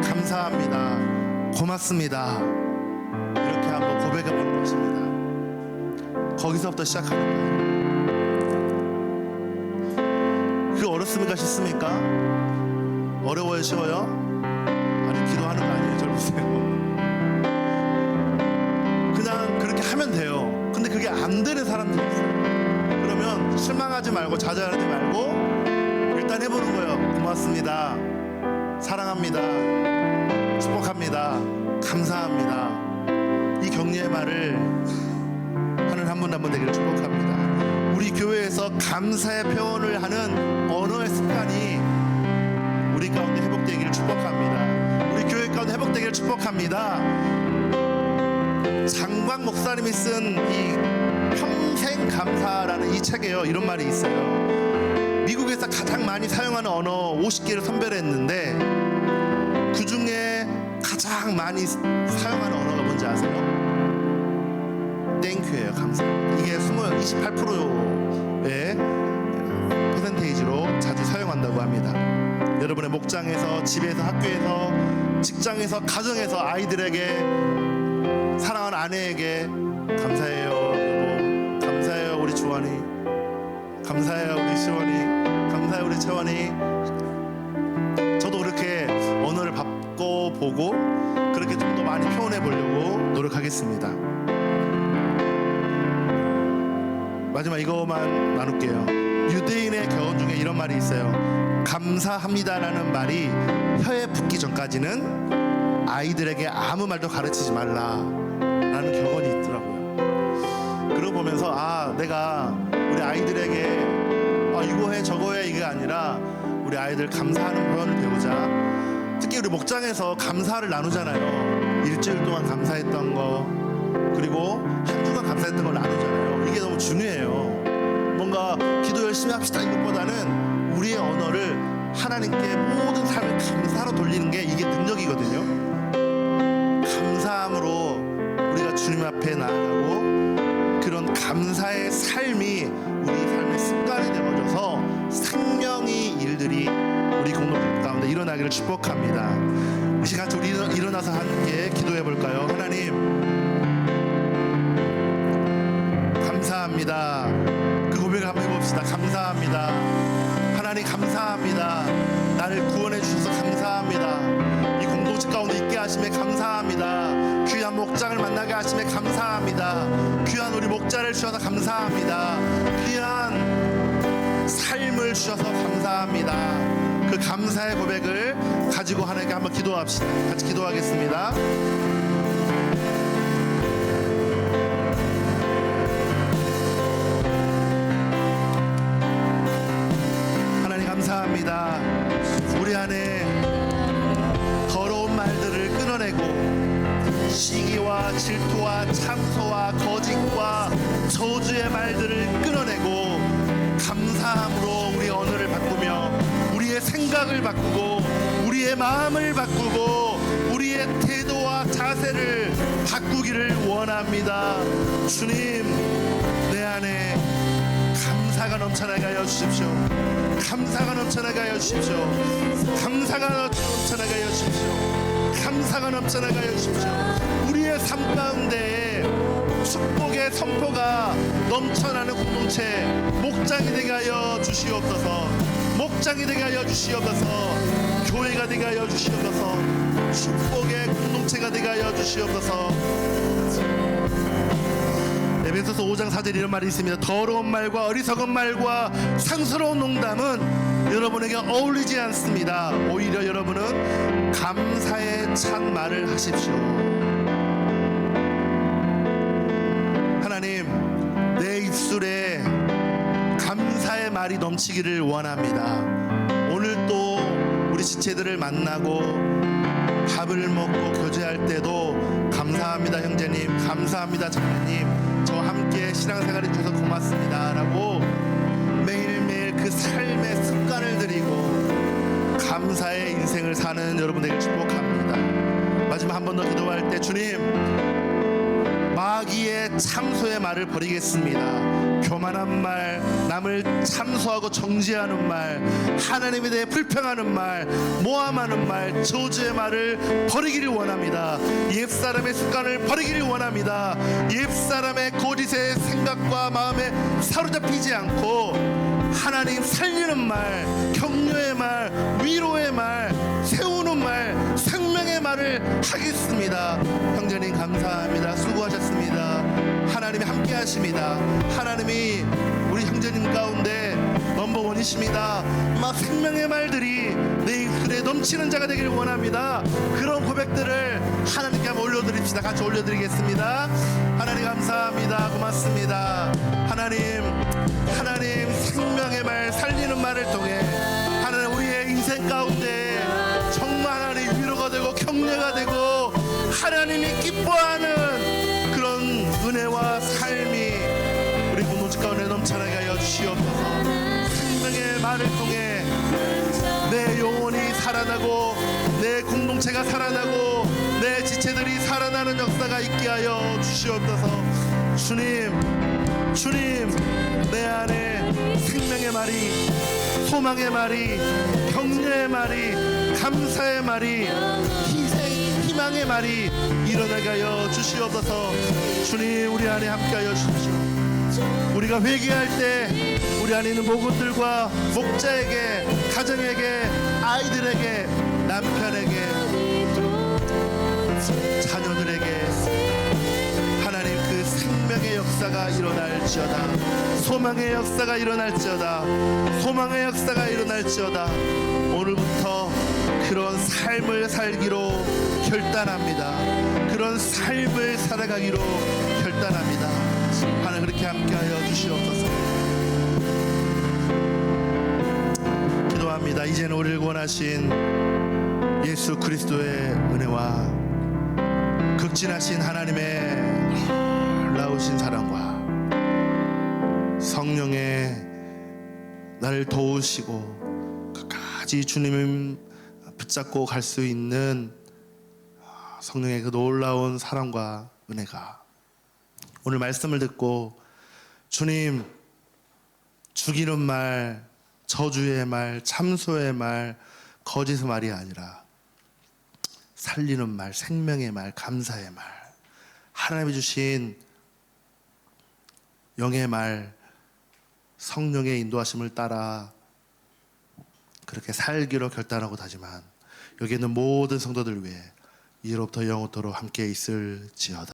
감사합니다, 고맙습니다, 이렇게 한번 고백해 보는 것입니다. 거기서부터 시작하는 거예요. 그게 어렵습니까? 쉽습니까? 어려워요? 쉬워요? 아니, 기도하는 거 아니에요. 저를 보세요. 그냥 그렇게 하면 돼요. 근데 그게 안 되는 사람들이 있어요. 그러면 실망하지 말고, 좌절하지 말고 일단 해보는 거예요. 고맙습니다, 사랑합니다, 축복합니다, 감사합니다. 이 격려의 말을 하는 한 분 한 분 되기를 축복합니다. 우리 교회에서 감사의 표현을 하는 언어의 습관이 우리 가운데 회복되기를 축복합니다. 우리 교회 가운데 회복되기를 축복합니다. 장광 목사님이 쓴 이 평생 감사라는 이 책에요, 이런 말이 있어요. 미국에서 가장 많이 사용하는 언어 50개를 선별했는데 그 중에 가장 많이 사용하는 언어가 뭔지 아세요? 땡큐예요. 감사. 이게 28%의 퍼센테이지로 자주 사용한다고 합니다. 여러분의 목장에서, 집에서, 학교에서, 직장에서, 가정에서 아이들에게, 사랑하는 아내에게 감사해요 여보, 감사해요 우리 주원이, 감사해요 우리 시원이, 감사해요 우리 채원이. 저도 그렇게 언어를 바꿔보고 그렇게 좀 더 많이 표현해 보려고 노력하겠습니다. 마지막 이거만 나눌게요. 유대인의 교훈 중에 이런 말이 있어요. 감사합니다라는 말이 혀에 붙기 전까지는 아이들에게 아무 말도 가르치지 말라라는 격언이 있더라고요. 그러고 보면서 내가 우리 아이들에게 이거 해 저거 해 이게 아니라 우리 아이들 감사하는 표현을 배우자. 특히 우리 목장에서 감사를 나누잖아요. 일주일 동안 감사했던 거, 그리고 한 주간 감사했던 걸 나누잖아요. 이게 너무 중요해요. 뭔가 기도 열심히 합시다 이것보다는 우리의 언어를 하나님께 모든 삶을 감사로 돌리는 게 이게 능력이거든요. 감사함으로 우리가 주님 앞에 나아가고 그런 감사의 삶이 우리 삶의 습관이 되어져서 생명의 일들이 우리 공동체 가운데 일어나기를 축복합니다. 이 시간 우리 일어나서 함께 기도해 볼까요? 하나님 감사합니다. 그 고백을 한번 해봅시다. 감사합니다. 하나님 감사합니다. 나를 구원해 주셔서 감사합니다. 이 공동체 가운데 있게 하심에 감사합니다. 귀한 목장을 만나게 하심에 감사합니다. 귀한 우리 목자를 주셔서 감사합니다. 귀한 삶을 주셔서 감사합니다. 그 감사의 고백을 가지고 하나님께 한번 기도합시다. 같이 기도하겠습니다. 하나님 감사합니다. 우리 안에 더러운 말들을 끊어내고 시기와 질투와 참소와 거짓과 저주의 말들을 끊어내고 감사함으로 우리 언어를 바꾸며 우리의 생각을 바꾸고 우리의 마음을 바꾸고 우리의 태도와 자세를 바꾸기를 원합니다. 주님, 내 안에 감사가 넘쳐나게 하여 주십시오. 감사가 넘쳐나게 하여 주십시오. 감사가 넘쳐나게 하여 주십시오. 감사가 넘쳐나게 하여 주십시오. 우리의 삶 가운데 축복의 선포가 넘쳐나는 공동체 목장이 되게 하여 주시옵소서. 목장이 되게 하여 주시옵소서. 교회가 되게 하여 주시옵소서. 축복의 공동체가 되게 하여 주시옵소서. 에베소서 5장 4절 이런 말이 있습니다. 더러운 말과 어리석은 말과 상스러운 농담은 여러분에게 어울리지 않습니다. 오히려 여러분은 감사의 찬 말을 하십시오. 하나님, 내 입술에 감사의 말이 넘치기를 원합니다. 오늘 또 우리 지체들을 만나고 밥을 먹고 교제할 때도 감사합니다 형제님, 감사합니다 자매님, 저와 함께 신앙생활해 주셔서 고맙습니다 라고 매일매일 그 삶의 습관을 들이고 감사의 인생을 사는 여러분 되길 축복합니다. 마지막 한 번 더 기도할 때, 주님, 마귀의 참소의 말을 버리겠습니다. 교만한 말, 남을 참소하고 정죄하는 말, 하나님에 대해 불평하는 말, 모함하는 말, 저주의 말을 버리기를 원합니다. 옛사람의 습관을 버리기를 원합니다. 옛사람의 거짓의 생각과 마음에 사로잡히지 않고 하나님 살리는 말, 격려의 말, 위로의 말, 세우는 말, 생명의 말을 하겠습니다. 형제님 감사합니다. 수고하셨습니다. 하나님이 함께 하십니다. 하나님이 우리 형제님 가운데 넘버원이십니다. 막 생명의 말들이 내 입술에 넘치는 자가 되기를 원합니다. 그런 고백들을 하나님께 한번 올려드립시다. 같이 올려드리겠습니다. 하나님 감사합니다. 고맙습니다. 하나님 생명의 말, 살리는 말을 통해 하나님 우리의 인생 가운데 정말 하나님 위로가 되고 격려가 되고 하나님이 기뻐하는 그런 은혜와 삶이 우리 공동체 가운데 넘쳐나게 하여 주시옵소서. 생명의 말을 통해 내 영혼이 살아나고 내 공동체가 살아나고 내 지체들이 살아나는 역사가 있게 하여 주시옵소서. 주님, 내 안에 생명의 말이, 소망의 말이, 격려의 말이, 감사의 말이, 희망의 말이 일어나게 하여 주시옵소서. 주님, 우리 안에 함께하여 주십시오. 우리가 회개할 때 우리 안에 있는 모군들과 목자에게, 가정에게, 아이들에게, 남편에게, 자녀들에게 하나님 그 생명의 역사가 일어날지어다. 소망의 역사가 일어날지어다. 소망의 역사가 일어날지어다. 오늘부터 그런 삶을 살기로 결단합니다. 그런 삶을 살아가기로 결단합니다. 하나님 그렇게 함께하여 주시옵소서. 기도합니다. 이제는 우리를 원하신 예수 그리스도의 은혜와 극진하신 하나님의 놀라우신 사랑과 성령의 나를 도우시고 끝까지 주님을 붙잡고 갈 수 있는 성령의 그 놀라운 사랑과 은혜가 오늘 말씀을 듣고 주님 죽이는 말, 저주의 말, 참소의 말, 거짓의 말이 아니라 살리는 말, 생명의 말, 감사의 말, 하나님이 주신 영의 말, 성령의 인도하심을 따라 그렇게 살기로 결단하고 다짐한 여기 있는 모든 성도들 위해 이로부터 영원토록 함께 있을지어다.